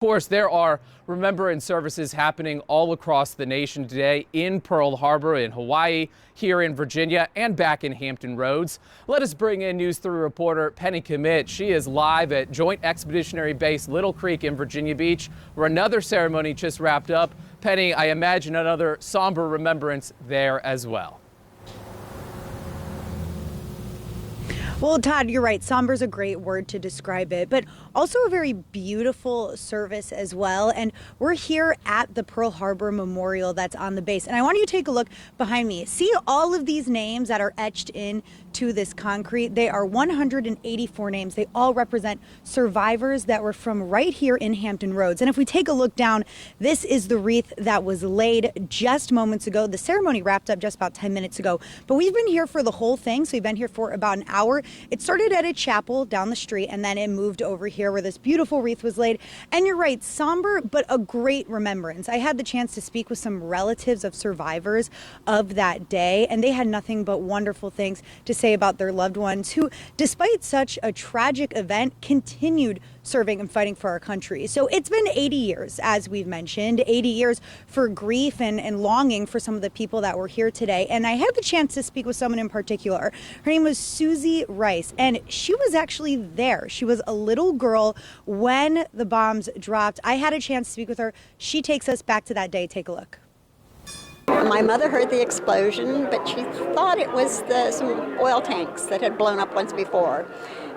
Of course, there are remembrance services happening all across the nation today in Pearl Harbor, in Hawaii, here in Virginia, and back in Hampton Roads. Let us bring in News 3 reporter Penny Commit. She is live at Joint Expeditionary Base Little Creek in Virginia Beach, where another ceremony just wrapped up. Penny, I imagine another somber remembrance there as well. Well, Todd, you're right. Somber is a great word to describe it, but also a very beautiful service as well. And we're here at the Pearl Harbor Memorial that's on the base. And I want you to take a look behind me. See all of these names that are etched into this concrete? They are 184 names. They all represent survivors that were from right here in Hampton Roads. And if we take a look down, this is the wreath that was laid just moments ago. The ceremony wrapped up just about 10 minutes ago, but we've been here for the whole thing. So we've been here for about an hour. It started at a chapel down the street, and then it moved over here where this beautiful wreath was laid. And you're right, somber, but a great remembrance. I had the chance to speak with some relatives of survivors of that day, and they had nothing but wonderful things to say about their loved ones who, despite such a tragic event, continued serving and fighting for our country. So it's been 80 years, as we've mentioned, 80 years for grief and longing for some of the people that were here today. And I had the chance to speak with someone in particular. Her name was Susie Rice, and she was actually there. She was a little girl when the bombs dropped. I had a chance to speak with her. She takes us back to that day. Take a look. My mother heard the explosion, but she thought it was some oil tanks that had blown up once before.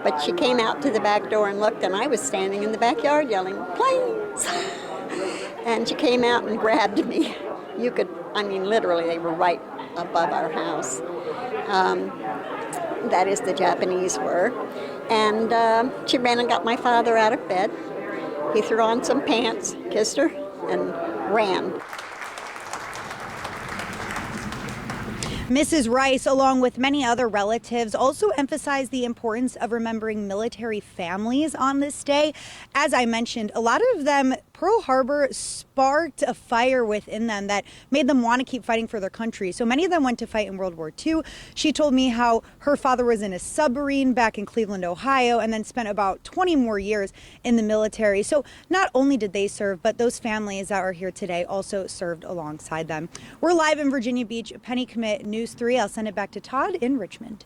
But she came out to the back door and looked, and I was standing in the backyard yelling, "Planes!" And she came out and grabbed me. Literally, they were right above our house. That is, the Japanese were. And she ran and got my father out of bed. He threw on some pants, kissed her, and ran. Mrs. Rice, along with many other relatives, also emphasized the importance of remembering military families on this day. As I mentioned, a lot of them, Pearl Harbor sparked a fire within them that made them want to keep fighting for their country. So many of them went to fight in World War II. She told me how her father was in a submarine back in Cleveland, Ohio, and then spent about 20 more years in the military. So not only did they serve, but those families that are here today also served alongside them. We're live in Virginia Beach. Penny Commit, News 3. I'll send it back to Todd in Richmond.